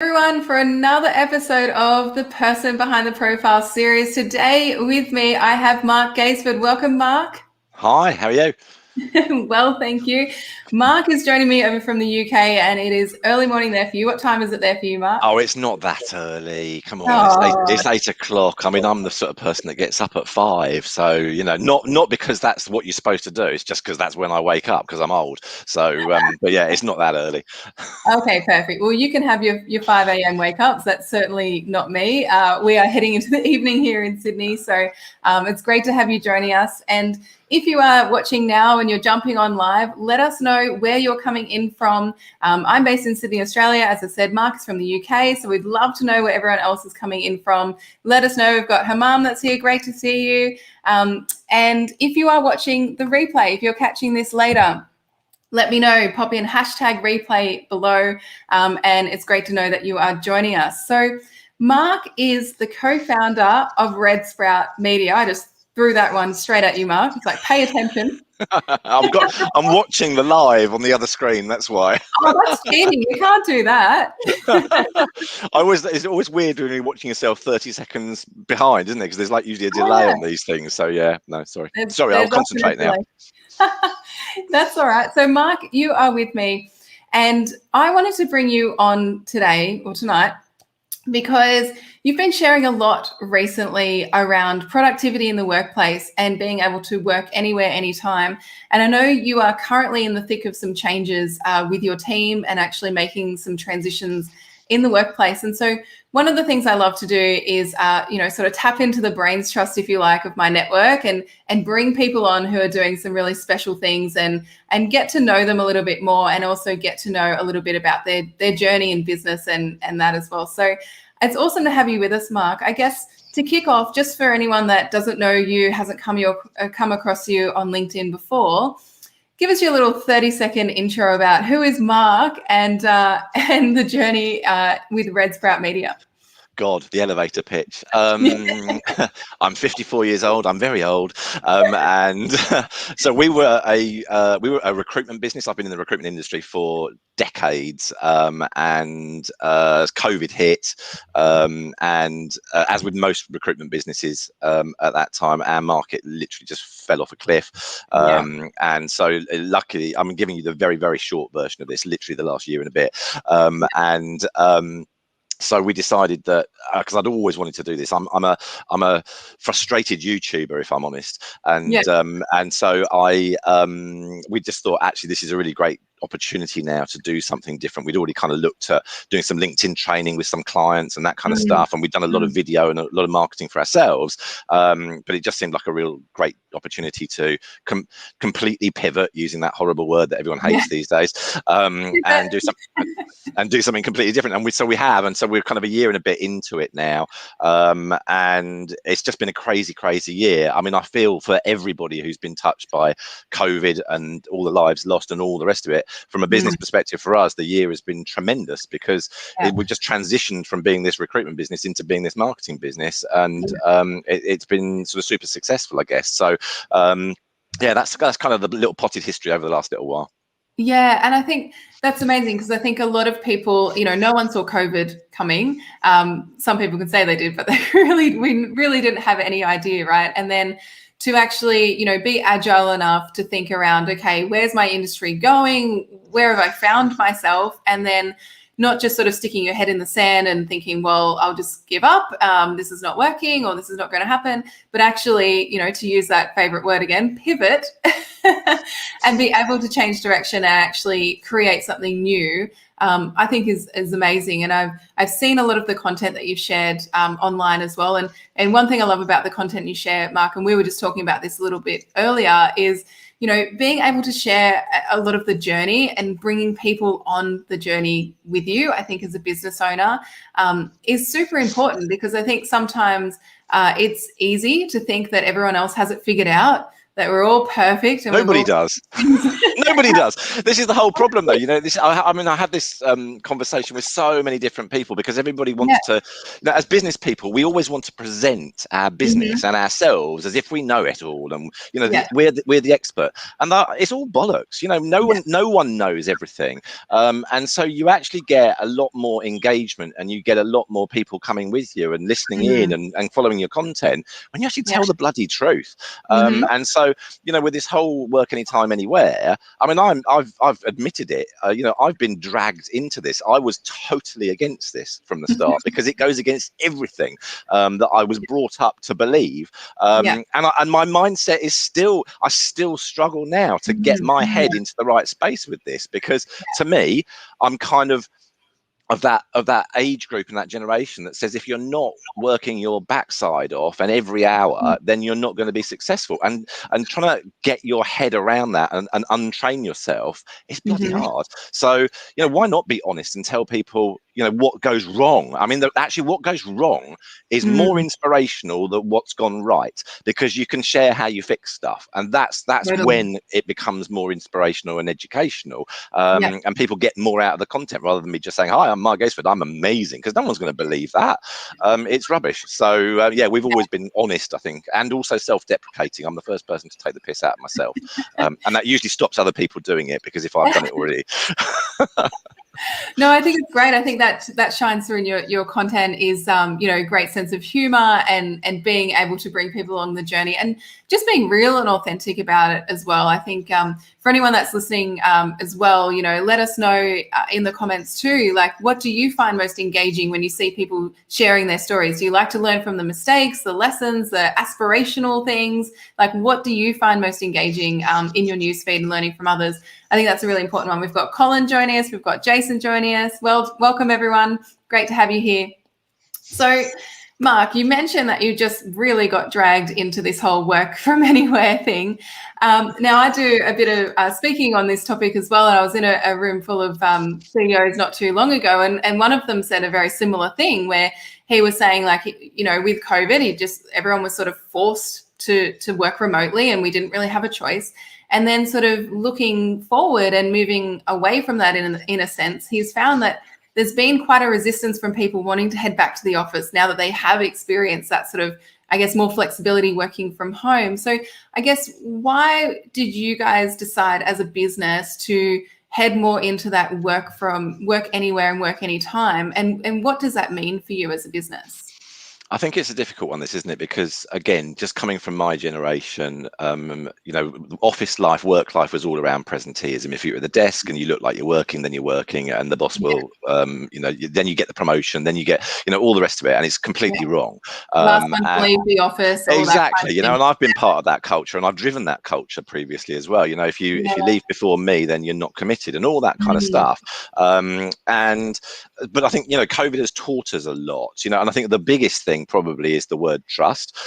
Everyone, for another episode of the Person Behind the Profile series. Today with me, I have Mark Gaisford. Welcome, Mark. Hi, how are you? Well, thank you. Mark is joining me over from the UK, and it is early morning there for you. What time is it there for you, Mark? Oh, it's not that early. Come on, it's 8 o'clock. I mean, I'm the sort of person that gets up at 5. So, not because that's what you're supposed to do. It's just because that's when I wake up because I'm old. So, but yeah, it's not that early. Okay, perfect. Well, you can have your 5 a.m. wake ups. That's certainly not me. We are heading into the evening here in Sydney. So it's great to have you joining us. And if you are watching now and you're jumping on live, let us know where you're coming in from. I'm based in Sydney, Australia. As I said, Mark is from the UK. So we'd love to know where everyone else is coming in from. Let us know. We've got Hamam that's here. Great to see you. And if you are watching the replay, if you're catching this later, let me know, pop in hashtag replay below. And it's great to know that you are joining us. So Mark is the co-founder of RedSprout Media. I just threw that one straight at you, Mark. It's like, pay attention. I'm watching the live on the other screen. That's why. Oh, that's cheating. You can't do that. It's always weird when you're watching yourself 30 seconds behind, isn't it? Because there's like usually a delay on these things. So yeah, no, sorry. I'll concentrate now. That's all right. So Mark, you are with me, and I wanted to bring you on today or tonight because you've been sharing a lot recently around productivity in the workplace and being able to work anywhere, anytime. And I know you are currently in the thick of some changes with your team and actually making some transitions in the workplace. And so one of the things I love to do is, sort of tap into the brains trust, if you like, of my network and bring people on who are doing some really special things and get to know them a little bit more, and also get to know a little bit about their journey in business and that as well. So it's awesome to have you with us, Mark. I guess to kick off, just for anyone that doesn't know you, hasn't come across you on LinkedIn before, give us your little 30-second intro about who is Mark and the journey with RedSprout Media. God, the elevator pitch. I'm 54 years old. I'm very old, and so we were a recruitment business. I've been in the recruitment industry for decades, and COVID hit, and as with most recruitment businesses at that time, our market literally just fell off a cliff. And so luckily, I'm giving you the very, very short version of this, literally the last year and a bit, so we decided that because I'd always wanted to do this. I'm a frustrated YouTuber, if I'm honest, and so we just thought actually this is a really great opportunity now to do something different. We'd already kind of looked at doing some LinkedIn training with some clients and that kind of stuff, and we'd done a lot of video and a lot of marketing for ourselves, but it just seemed like a real great opportunity to completely pivot, using that horrible word that everyone hates these days, and do something completely different. And so we're kind of a year and a bit into it now, and it's just been a crazy year. I mean, I feel for everybody who's been touched by COVID and all the lives lost and all the rest of it. From a business perspective, for us, the year has been tremendous because we just transitioned from being this recruitment business into being this marketing business, and it's been sort of super successful, I guess. So that's kind of the little potted history over the last little while. Yeah, and I think that's amazing because I think a lot of people, no one saw COVID coming. Some people can say they did, but we really didn't have any idea, right? And then to actually, be agile enough to think around, okay, where's my industry going? Where have I found myself? And then not just sort of sticking your head in the sand and thinking, well, I'll just give up. This is not working, or this is not going to happen. But actually, to use that favorite word again, pivot and be able to change direction and actually create something new, I think is amazing. And I've seen a lot of the content that you've shared online as well. And one thing I love about the content you share, Mark, and we were just talking about this a little bit earlier, is being able to share a lot of the journey and bringing people on the journey with you, I think as a business owner, is super important, because I think sometimes it's easy to think that everyone else has it figured out, that we're all perfect. And Nobody does. Nobody does. This is the whole problem, though. You know, this. I mean, I have this conversation with so many different people because everybody wants to. You know, as business people, we always want to present our business and ourselves as if we know it all, and you know, we're the expert. And it's all bollocks. You know, no one knows everything, and so you actually get a lot more engagement, and you get a lot more people coming with you and listening in and following your content when you actually tell the bloody truth. And so, you know, with this whole work anytime, anywhere. I mean, I've admitted it. You know, I've been dragged into this. I was totally against this from the start because it goes against everything that I was brought up to believe. And my mindset is still, I still struggle now to get my head into the right space with this because to me, I'm kind of that age group and that generation that says if you're not working your backside off and every hour, then you're not going to be successful. And trying to get your head around that and untrain yourself is bloody hard. So, you know, why not be honest and tell people, you know, what goes wrong? I mean, actually what goes wrong is more inspirational than what's gone right, because you can share how you fix stuff. And that's when it becomes more inspirational and educational. And people get more out of the content rather than me just saying, hi, I'm Mark Gaisford, I'm amazing, because no one's going to believe that. It's rubbish. So yeah, we've always been honest, I think, and also self-deprecating. I'm the first person to take the piss out of myself, and that usually stops other people doing it, because if I've done it already. No, I think it's great. I think that shines through in your content is, you know, great sense of humor and being able to bring people along the journey and just being real and authentic about it as well. I think for anyone that's listening as well, you know, let us know in the comments too, like, what do you find most engaging when you see people sharing their stories? Do you like to learn from the mistakes, the lessons, the aspirational things? Like, what do you find most engaging in your newsfeed and learning from others? I think that's a really important one. We've got Colin joining us. We've got Jason joining us. Well, welcome, everyone. Great to have you here. So, Mark, you mentioned that you just really got dragged into this whole work from anywhere thing. Now, I do a bit of speaking on this topic as well, and I was in a room full of CEOs not too long ago, and one of them said a very similar thing where he was saying, like, you know, with COVID, everyone was sort of forced to work remotely, and we didn't really have a choice. And then sort of looking forward and moving away from that in a sense, he's found that there's been quite a resistance from people wanting to head back to the office now that they have experienced that sort of, I guess, more flexibility working from home. So I guess, why did you guys decide as a business to head more into that work anywhere and work anytime? And what does that mean for you as a business? I think it's a difficult one, this, isn't it? Because again, just coming from my generation, you know, office life, work life was all around presenteeism. If you're at the desk and you look like you're working, then you're working, and the boss will, you know, then you get the promotion, then you get, you know, all the rest of it, and it's completely wrong. Last one to leave the office. All exactly, that kind of you know, and I've been part of that culture, and I've driven that culture previously as well. You know, if you leave before me, then you're not committed, and all that kind of stuff. But I think, you know, COVID has taught us a lot, you know, and I think the biggest thing probably is the word trust.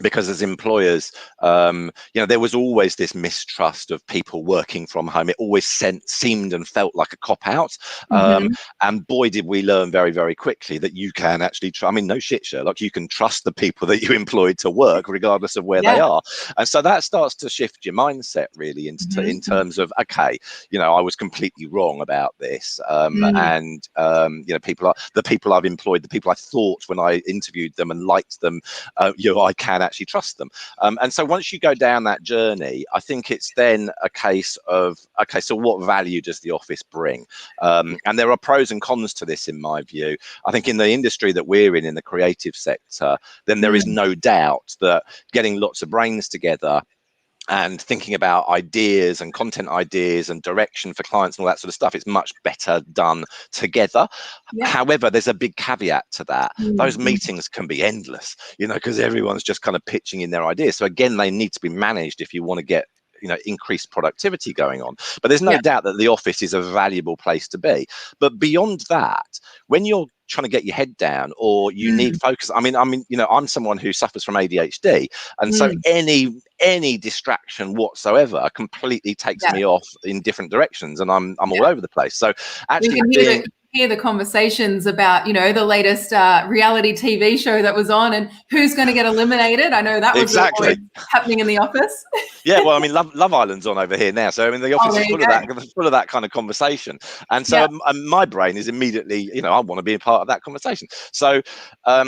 Because as employers, you know, there was always this mistrust of people working from home. It always seemed and felt like a cop out. And boy, did we learn very, very quickly that you can actually I mean, no shit, Sherlock, you can trust the people that you employed to work regardless of where they are. And so that starts to shift your mindset really in terms of, okay, you know, I was completely wrong about this. And, you know, the people I've employed, the people I thought when I interviewed them and liked them, you know, I can actually trust them. And so once you go down that journey, I think it's then a case of, okay, so what value does the office bring? And there are pros and cons to this, in my view. I think in the industry that we're in the creative sector, then there is no doubt that getting lots of brains together and thinking about ideas and content ideas and direction for clients and all that sort of stuff, it's much better done together. However, there's a big caveat to that. Those meetings can be endless, you know, because everyone's just kind of pitching in their ideas. So again, they need to be managed if you want to get, you know, increased productivity going on. But there's no doubt that the office is a valuable place to be. But beyond that, when you're trying to get your head down or you need focus, I mean, you know, I'm someone who suffers from ADHD, and so any distraction whatsoever completely takes me off in different directions, and I'm all over the place. So actually hear the conversations about, the latest reality TV show that was on and who's going to get eliminated. I know that was Exactly. always happening in the office. Yeah, well, I mean, Love Island's on over here now, so I mean, the office is full of that kind of conversation, and so my brain is immediately, I want to be a part of that conversation. So,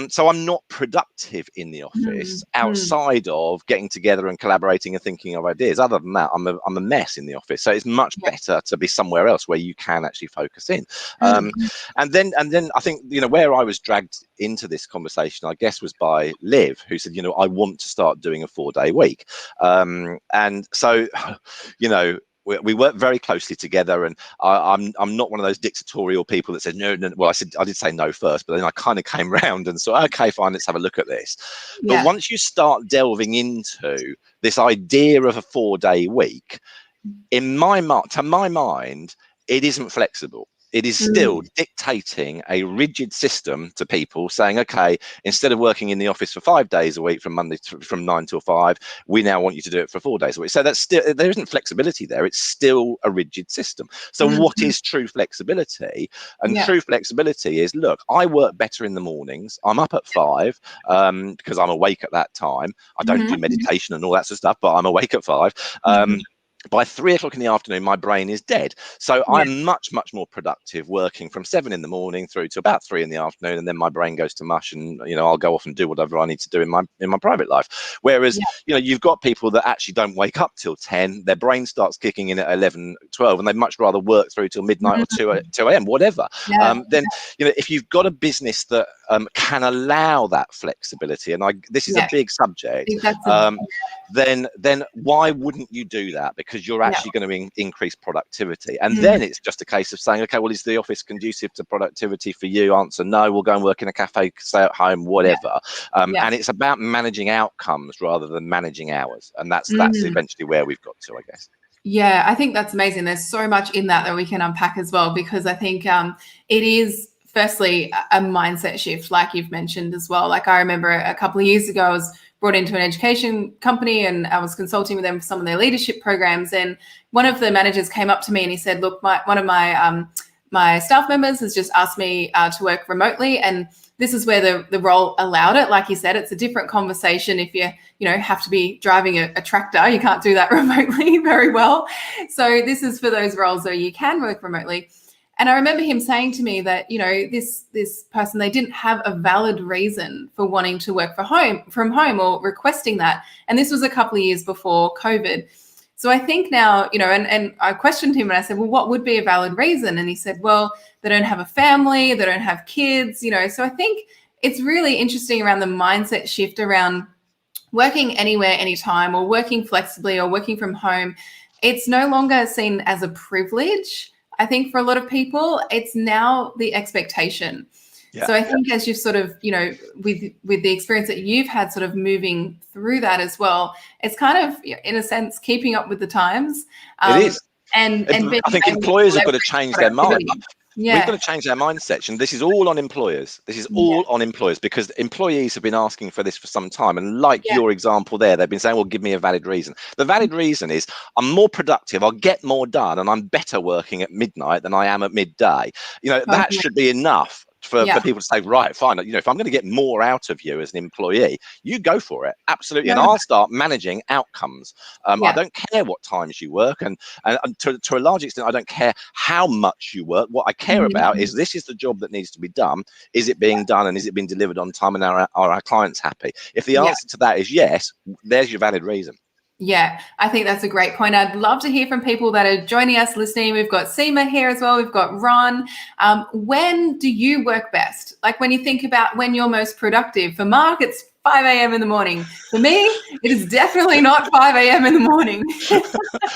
so I'm not productive in the office outside of getting together and collaborating and thinking of ideas. Other than that, I'm a mess in the office. So it's much better to be somewhere else where you can actually focus in. And then I think where I was dragged into this conversation, I guess, was by Liv, who said, I want to start doing a 4-day week. And so, we work very closely together, and I'm not one of those dictatorial people that said no. Well, I did say no first, but then I kind of came round and said, okay, fine, let's have a look at this. But once you start delving into this idea of a 4-day week, to my mind, it isn't flexible. It is still dictating a rigid system to people, saying, okay, instead of working in the office for 5 days a week from 9 till 5, we now want you to do it for 4 days a week. So that's still, there isn't flexibility there. It's still a rigid system. So what is true flexibility? And true flexibility is, look, I work better in the mornings. I'm up at 5 because I'm awake at that time. I don't do meditation and all that sort of stuff, but I'm awake at 5. By 3 o'clock in the afternoon, my brain is dead. So I'm much more productive working from 7 in the morning through to about 3 in the afternoon, and then my brain goes to mush, and I'll go off and do whatever I need to do in my private life. Whereas you've got people that actually don't wake up till 10. Their brain starts kicking in at 11, 12, and they'd much rather work through till midnight or 2 a.m. whatever. Then if you've got a business that can allow that flexibility, and this is a big subject, then why wouldn't you do that? Because you're actually going to increase productivity. And then it's just a case of saying, okay, well, is the office conducive to productivity for you? Answer no. We'll go and work in a cafe, stay at home, whatever. And it's about managing outcomes rather than managing hours. And that's eventually where we've got to, I guess. Yeah, I think that's amazing. There's so much in that we can unpack as well, because I think it is firstly a mindset shift, like you've mentioned as well. Like I remember a couple of years ago, I was brought into an education company and I was consulting with them for some of their leadership programs. And one of the managers came up to me and he said, look, one of my staff members has just asked me to work remotely. And this is where the role allowed it. Like you said, it's a different conversation if you have to be driving a tractor. You can't do that remotely very well. So this is for those roles where you can work remotely. And I remember him saying to me that, this person, they didn't have a valid reason for wanting to work from home or requesting that. And this was a couple of years before COVID. So I think now, and I questioned him and I said, well, what would be a valid reason? And he said, well, they don't have a family, they don't have kids, So I think it's really interesting around the mindset shift around working anywhere, anytime, or working flexibly or working from home. It's no longer seen as a privilege. I think for a lot of people, it's now the expectation. So I think as you've sort of, with the experience that you've had sort of moving through that as well, it's kind of, in a sense, keeping up with the times. It is. And I think employers have got to change their mind. Yeah. We've got to change our mindset, and this is all on employers. This is all on employers, because employees have been asking for this for some time. And like your example there, they've been saying, well, give me a valid reason. The valid reason is I'm more productive, I'll get more done, and I'm better working at midnight than I am at midday. That should be enough for people to say, right, fine, if I'm going to get more out of you as an employee, you go for it. Absolutely. And I'll start managing outcomes. I don't care what times you work. And to a large extent, I don't care how much you work. What I care about is, this is the job that needs to be done. Is it being done, and is it being delivered on time, and are our clients happy? If the answer to that is yes, there's your valid reason. Yeah, I think that's a great point. I'd love to hear from people that are joining us, listening. We've got Seema here as well. We've got Ron. When do you work best? Like when you think about when you're most productive. For Mark, it's 5 a.m. in the morning. For me, it is definitely not 5 a.m. in the morning.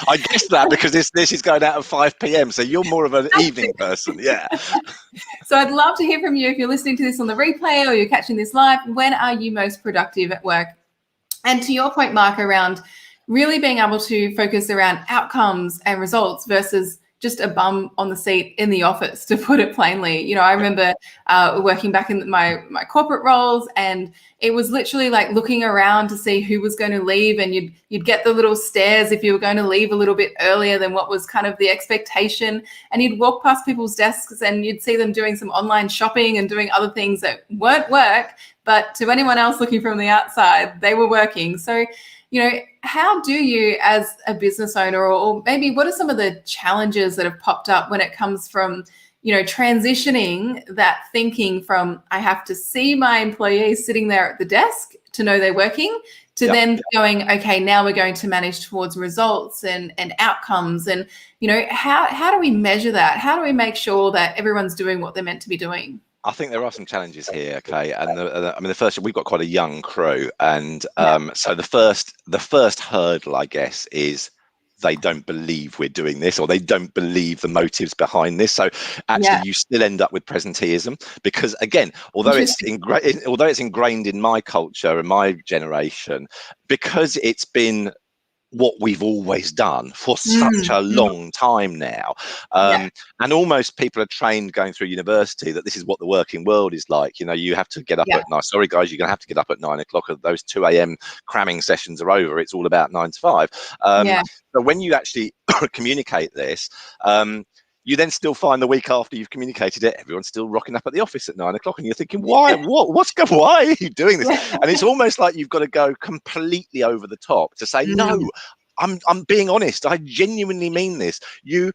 I guess that because this is going out at 5 p.m. So you're more of an evening person. Yeah. So I'd love to hear from you if you're listening to this on the replay or you're catching this live. When are you most productive at work? And to your point, Mark, around really being able to focus around outcomes and results versus just a bum on the seat in the office, to put it plainly. You know, I remember working back in my corporate roles, and it was literally like looking around to see who was going to leave, and you'd get the little stares if you were going to leave a little bit earlier than what was kind of the expectation, and you'd walk past people's desks and you'd see them doing some online shopping and doing other things that weren't work, but to anyone else looking from the outside, they were working. So, you know, how do you, as a business owner, or maybe what are some of the challenges that have popped up when it comes from, you know, transitioning that thinking from I have to see my employees sitting there at the desk to know they're working, to then going, okay, now we're going to manage towards results and outcomes. And, you know, how do we measure that? How do we make sure that everyone's doing what they're meant to be doing? I think there are some challenges here, okay, and I mean, the first, we've got quite a young crew, and so the first hurdle, I guess, is they don't believe we're doing this, or they don't believe the motives behind this. So actually, you still end up with presenteeism, because again, although it's ingrained in my culture and my generation, because it's been what we've always done for such a long time now, and almost people are trained going through university that this is what the working world is like. You know, you have to get up at night. Sorry guys, you're gonna have to get up at 9 o'clock. Those 2 a.m. cramming sessions are over. It's all about 9 to 5. So when you actually communicate this, you then still find the week after you've communicated it, everyone's still rocking up at the office at 9 o'clock, and you're thinking, why? Why are you doing this? And it's almost like you've got to go completely over the top to say, no, I'm being honest. I genuinely mean this. You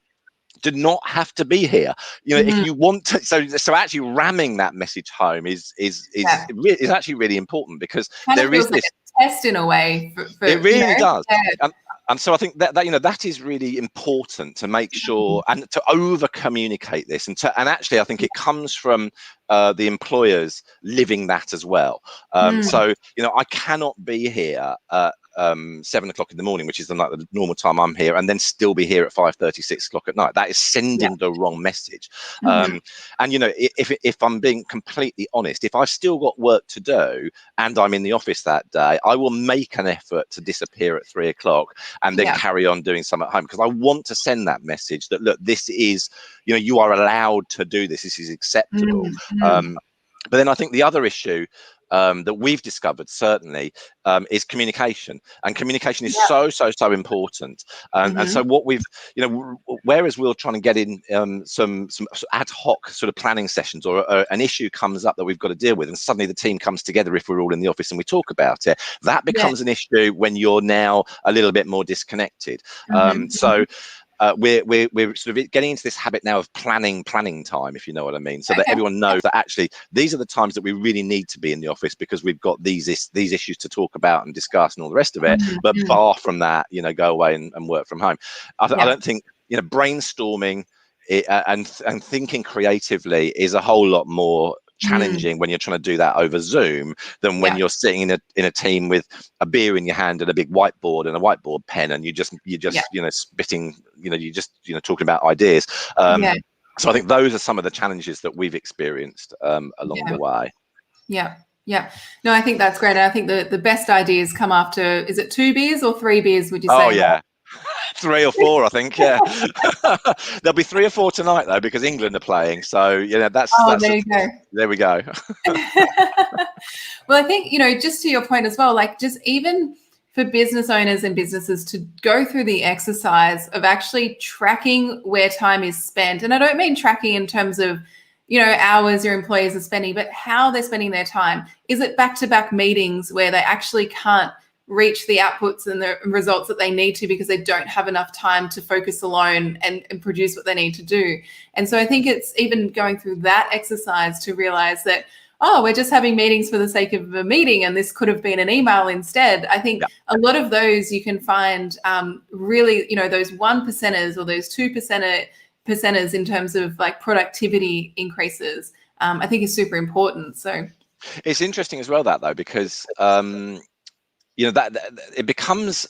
do not have to be here. You know, if you want to. So actually ramming that message home is actually really important, because kind there is this like a test in a way. It really does. And so I think that you know, that is really important to make sure and to over communicate this, and actually I think it comes from the employers living that as well. So you know, I cannot be here 7 o'clock in the morning, which is like the normal time I'm here, and then still be here at 5:30, 6 o'clock at night. That is sending the wrong message. And you know, if I'm being completely honest, if I've still got work to do and I'm in the office that day, I will make an effort to disappear at 3 o'clock and then carry on doing some at home, because I want to send that message that, look, this is, you know, you are allowed to do this. This is acceptable. But then I think the other issue that we've discovered certainly is communication, and communication is so important. And so what we've, you know, whereas we're trying to get in some ad hoc sort of planning sessions, or an issue comes up that we've got to deal with, and suddenly the team comes together, if we're all in the office and we talk about it, that becomes an issue when you're now a little bit more disconnected. So we're sort of getting into this habit now of planning time, if you know what I mean, so that everyone knows that actually these are the times that we really need to be in the office, because we've got these issues to talk about and discuss and all the rest of it. But far from that, you know, go away and work from home. I don't think, you know, brainstorming and thinking creatively is a whole lot more challenging when you're trying to do that over Zoom than when you're sitting in a team with a beer in your hand and a big whiteboard and a whiteboard pen, and you just you know, spitting, you know, you just, you know, talking about ideas. So I think those are some of the challenges that we've experienced along the way. No, I think that's great. And I think the best ideas come after, is it 2 beers or 3 beers, would you say? Oh yeah. 3 or 4, I think. There'll be 3 or 4 tonight though, because England are playing. So you know, that's there you go. There we go. Well, I think, you know, just to your point as well, like just even for business owners and businesses to go through the exercise of actually tracking where time is spent, and I don't mean tracking in terms of, you know, hours your employees are spending, but how they're spending their time. Is it back-to-back meetings where they actually can't reach the outputs and the results that they need to, because they don't have enough time to focus alone and produce what they need to do? And so I think it's even going through that exercise to realize that, oh, we're just having meetings for the sake of a meeting, and this could have been an email instead. I think a lot of those you can find really, you know, those 1%ers or those 2%ers in terms of like productivity increases, I think is super important. So it's interesting as well that though, because you know, that it becomes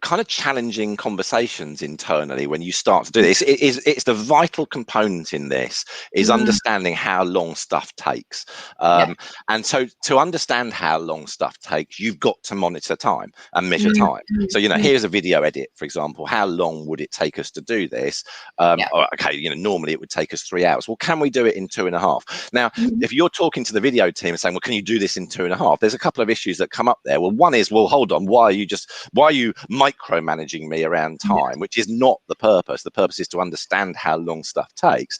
kind of challenging conversations internally when you start to do this. It's the vital component in this is understanding how long stuff takes. And so to understand how long stuff takes, you've got to monitor time and measure time. So, you know, here's a video edit, for example. How long would it take us to do this? Okay, you know, normally it would take us 3 hours. Well, can we do it in 2.5? Now, if you're talking to the video team and saying, well, can you do this in 2.5? There's a couple of issues that come up there. Well, one is, well, hold on, why are you micromanaging me around time, which is not the purpose. The purpose is to understand how long stuff takes.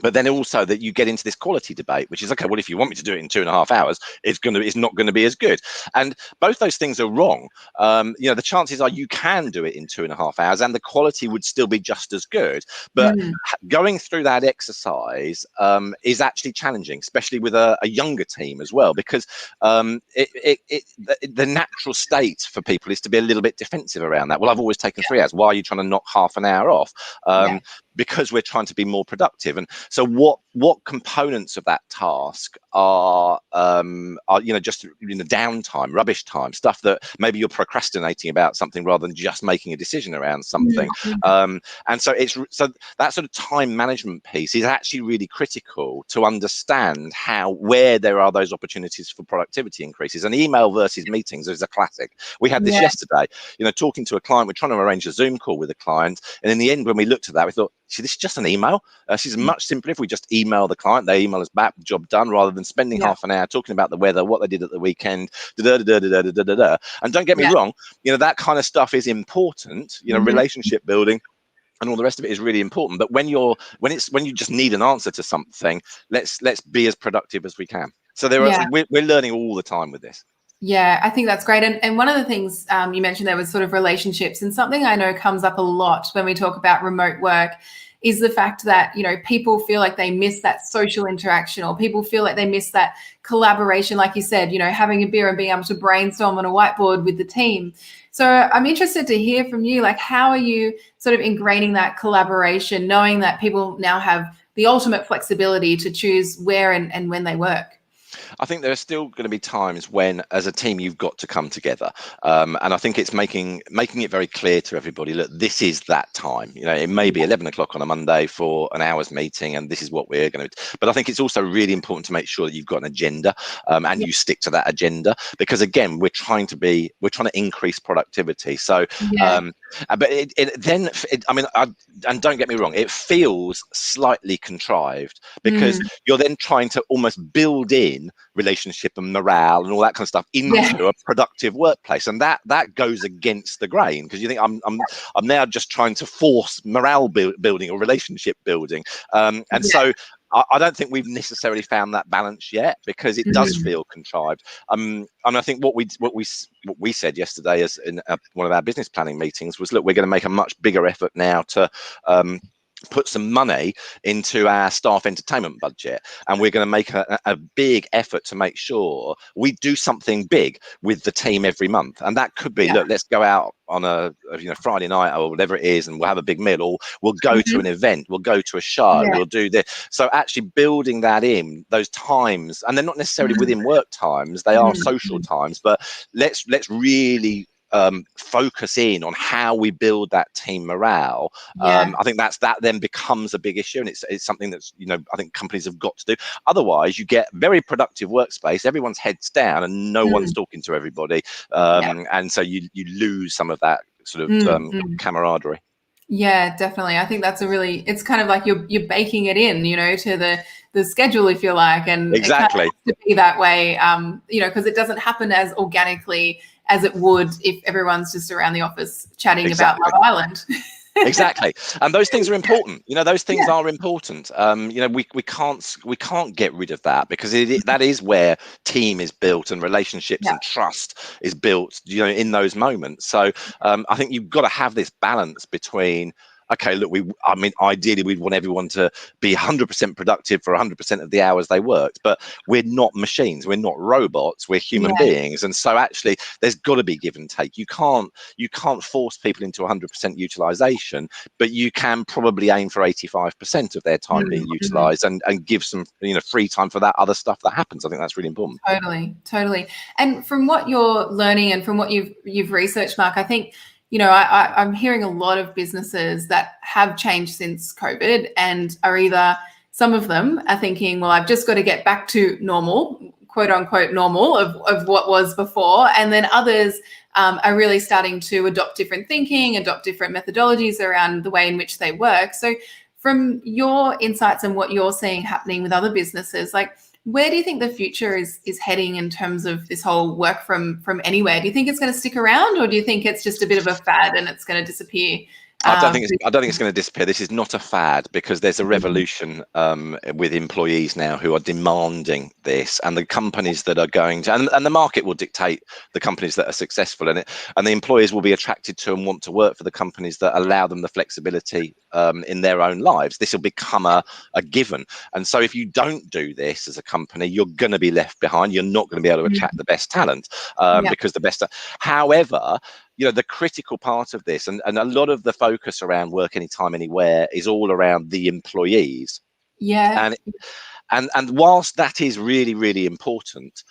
But then also that you get into this quality debate, which is, okay, well, if you want me to do it in 2.5 hours, it's not going to be as good. And both those things are wrong. You know, the chances are you can do it in 2.5 hours and the quality would still be just as good. But going through that exercise is actually challenging, especially with a younger team as well, because the natural state for people is to be a little bit defensive around that. Well, I've always taken 3 hours. Why are you trying to knock half an hour off? Because we're trying to be more productive. And so what components of that task are you know, just, you know, downtime, rubbish time, stuff that maybe you're procrastinating about something rather than just making a decision around something. And so that sort of time management piece is actually really critical to understand where there are those opportunities for productivity increases. And email versus meetings is a classic. We had this yesterday, you know, talking to a client. We're trying to arrange a Zoom call with a client, and in the end, when we looked at that, we thought, see, this is just an email. This is much simpler if we just email the client. They email us back, job done, rather than spending half an hour talking about the weather, what they did at the weekend, And don't get me wrong, you know, that kind of stuff is important. You know, relationship building and all the rest of it is really important. But when you just need an answer to something, let's be as productive as we can. So we're learning all the time with this. Yeah, I think that's great. And one of the things you mentioned there was sort of relationships, and something I know comes up a lot when we talk about remote work is the fact that, you know, people feel like they miss that social interaction, or people feel like they miss that collaboration, like you said, you know, having a beer and being able to brainstorm on a whiteboard with the team. So I'm interested to hear from you, like, how are you sort of ingraining that collaboration, knowing that people now have the ultimate flexibility to choose where and when they work? I think there are still going to be times when, as a team, you've got to come together, and I think it's making it very clear to everybody. Look, this is that time. You know, it may be 11 o'clock on a Monday for an hour's meeting, and this is what we're going to. But I think it's also really important to make sure that you've got an agenda, and you stick to that agenda, because again, we're trying to increase productivity. So, but I mean, and don't get me wrong, it feels slightly contrived, because you're then trying to almost build in relationship and morale and all that kind of stuff into a productive workplace, and that goes against the grain, because you think I'm now just trying to force morale building or relationship building, so I don't think we've necessarily found that balance yet, because it does feel contrived. And I think what we said yesterday, as in one of our business planning meetings, was, look, we're going to make a much bigger effort now to put some money into our staff entertainment budget, and we're going to make a big effort to make sure we do something big with the team every month. And that could be, look, let's go out on a Friday night or whatever it is, and we'll have a big meal, or we'll go to an event, we'll go to a show, we'll do this. So actually building that in, those times, and they're not necessarily within work times, they are social times, but let's really focus in on how we build that team morale. I think that then becomes a big issue, and it's something that's, you know, I think companies have got to do. Otherwise, you get very productive workspace, everyone's heads down, and no one's talking to everybody, and so you lose some of that sort of camaraderie. Yeah, definitely. I think that's it's kind of like you're baking it in, you know, to the schedule, if you like, and exactly it kind of has to be that way, you know, because it doesn't happen as organically as it would if everyone's just around the office chatting about Love Island. Exactly, and those things are important. You know, those things are important. You know, we can't get rid of that, because that is where team is built, and relationships and trust is built, you know, in those moments. So I think you've got to have this balance between okay, look, I mean, ideally we'd want everyone to be 100% productive for 100% of the hours they worked, but we're not machines, we're not robots, we're human beings. And so actually there's got to be give and take. You can't force people into 100% utilization, but you can probably aim for 85% of their time being utilized, and give some, you know, free time for that other stuff that happens. I think that's really important. Totally. And from what you're learning and from what you've researched, Mark, I think, you know, I'm hearing a lot of businesses that have changed since COVID, and are either, some of them are thinking, well, I've just got to get back to normal, quote unquote normal, of what was before. And then others are really starting to adopt different thinking, adopt different methodologies around the way in which they work. So from your insights and what you're seeing happening with other businesses, like, where do you think the future is heading in terms of this whole work from anywhere? Do you think it's going to stick around, or do you think it's just a bit of a fad and it's going to disappear? I don't think it's going to disappear. This is not a fad, because there's a revolution with employees now who are demanding this, and the companies that are going to, and the market will dictate the companies that are successful in it, and the employees will be attracted to and want to work for the companies that allow them the flexibility in their own lives. This will become a given. And so if you don't do this as a company, you're going to be left behind. You're not going to be able to attract the best talent, because the best. However, you know, the critical part of this, and a lot of the focus around work anytime, anywhere, is all around the employees. And whilst that is really, really important,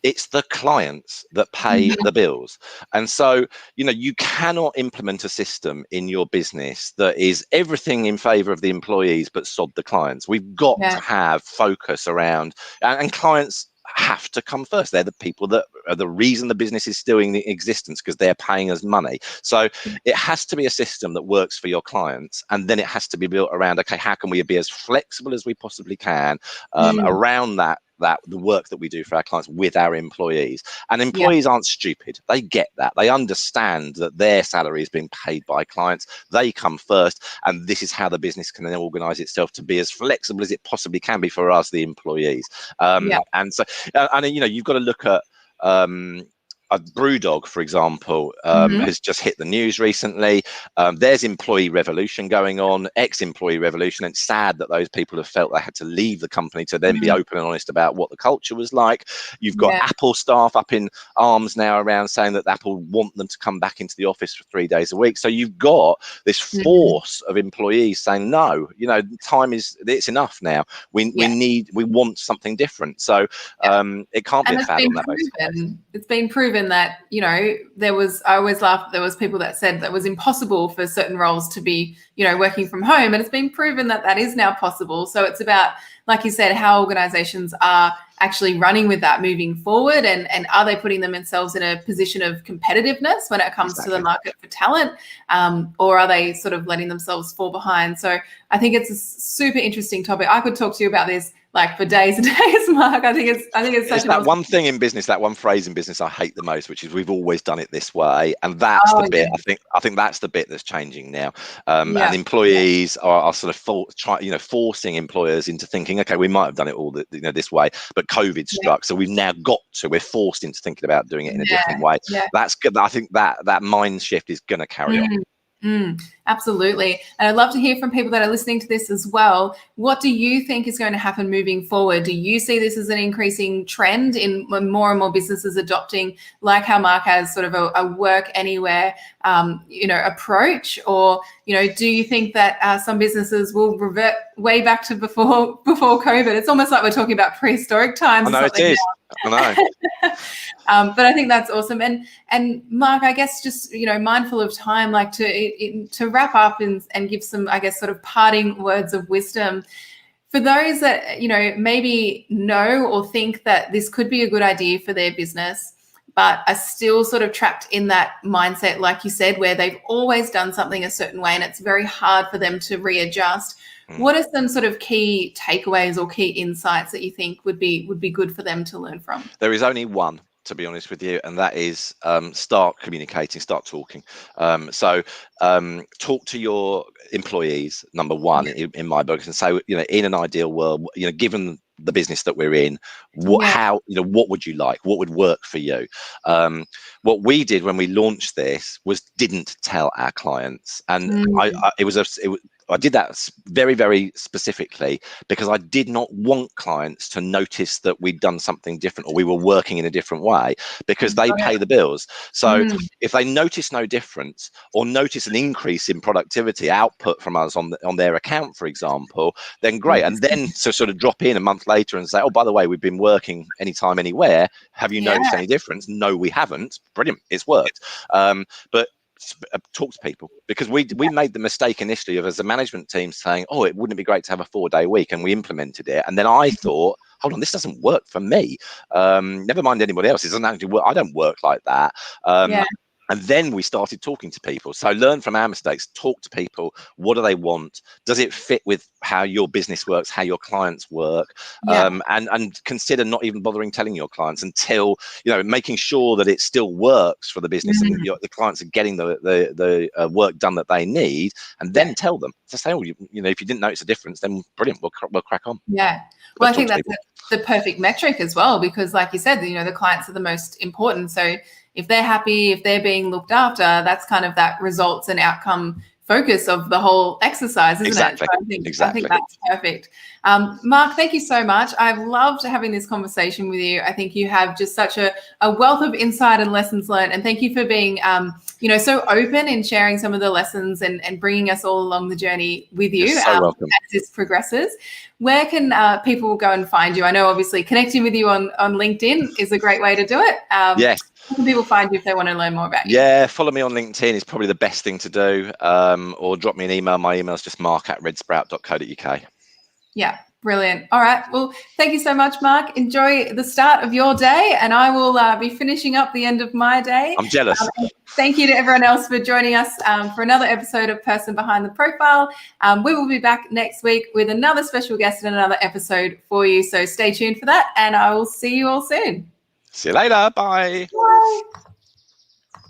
it's the clients that pay the bills. And so, you know, you cannot implement a system in your business that is everything in favor of the employees but sod the clients. We've got to have focus around, and clients have to come first. They're the people that are the reason the business is still in existence, because they're paying us money. So it has to be a system that works for your clients, and then it has to be built around, okay, how can we be as flexible as we possibly can around that the work that we do for our clients with our employees. And employees aren't stupid. They get that. They understand that their salary is being paid by clients. They come first, and this is how the business can then organize itself to be as flexible as it possibly can be for us, the employees. And so, and you know, you've got to look at a Brewdog, for example, has just hit the news recently. There's employee revolution going on, ex-employee revolution. And it's sad that those people have felt they had to leave the company to then be open and honest about what the culture was like. You've got Apple staff up in arms now around saying that Apple want them to come back into the office for 3 days a week. So you've got this force of employees saying, no, you know, it's enough now. We want something different. So it can't be a fad on that basis. It's been proven that, you know, I always laugh, there was people that said that it was impossible for certain roles to be, you know, working from home, and it's been proven that that is now possible. So it's about, like you said, how organizations are actually running with that moving forward, and are they putting themselves in a position of competitiveness when it comes to the market for talent, or are they sort of letting themselves fall behind? So I think it's a super interesting topic. I could talk to you about this like for days and days, Mark. I think it's such that one thing in business, that one phrase in business I hate the most, which is we've always done it this way, and that's the bit. I think that's the bit that's changing now. And employees are sort of forcing employers into thinking, okay, we might have done it all this way, but COVID struck, so we've now we're forced into thinking about doing it in a different way. That's good. I think that mind shift is going to carry on. Absolutely. And I'd love to hear from people that are listening to this as well. What do you think is going to happen moving forward? Do you see this as an increasing trend in more and more businesses adopting, like how Mark has, sort of a work anywhere, approach? Or, do you think that some businesses will revert way back to before COVID? It's almost like we're talking about prehistoric times. I know it is. I know. But I think that's awesome. And Mark, I guess just, mindful of time, like to wrap up and give some, I guess, sort of parting words of wisdom for those that, maybe know or think that this could be a good idea for their business, but are still sort of trapped in that mindset, like you said, where they've always done something a certain way and it's very hard for them to readjust. What are some sort of key takeaways or key insights that you think would be good for them to learn from? There is only one, to be honest with you, and that is start communicating, start talking. So talk to your employees, number one, in my book, and say, in an ideal world, given the business that we're in. How, what would you like? What would work for you? What we did when we launched this was didn't tell our clients, and I did that very, very specifically because I did not want clients to notice that we'd done something different or we were working in a different way, because they pay the bills. So if they notice no difference or notice an increase in productivity output from us on their account, for example, then great. And then to sort of drop in a month later and say, oh, by the way, we've been working anytime, anywhere. Have you noticed any difference? No, we haven't. Brilliant. It's worked. But talk to people, because we made the mistake initially of, as a management team, saying, oh, it wouldn't be great to have a 4-day week, and we implemented it, and then I thought, hold on, this doesn't work for me, never mind anybody else, it doesn't actually work. I don't work like that. And then we started talking to people. So learn from our mistakes, talk to people. What do they want? Does it fit with how your business works, how your clients work? And consider not even bothering telling your clients until, making sure that it still works for the business and the clients are getting the work done that they need, and then tell them. So say, if you didn't notice a difference, then brilliant, we'll crack on. Yeah. Well, I think that's the perfect metric as well, because like you said, the clients are the most important. So if they're happy, if they're being looked after, that's kind of that results and outcome focus of the whole exercise, isn't it? So I think that's perfect. Mark, thank you so much. I've loved having this conversation with you. I think you have just such a wealth of insight and lessons learned. And thank you for being, so open in sharing some of the lessons and bringing us all along the journey with you. You're so welcome. As this progresses. Where can people go and find you? I know obviously connecting with you on LinkedIn is a great way to do it. Yes. How can people find you if they want to learn more about you? Yeah, follow me on LinkedIn is probably the best thing to do, or drop me an email. My email is just mark@redsprout.co.uk. Yeah, brilliant. All right. Well, thank you so much, Mark. Enjoy the start of your day, and I will be finishing up the end of my day. I'm jealous. Thank you to everyone else for joining us for another episode of Person Behind the Profile. We will be back next week with another special guest and another episode for you. So stay tuned for that, and I will see you all soon. See you later. Bye. Bye.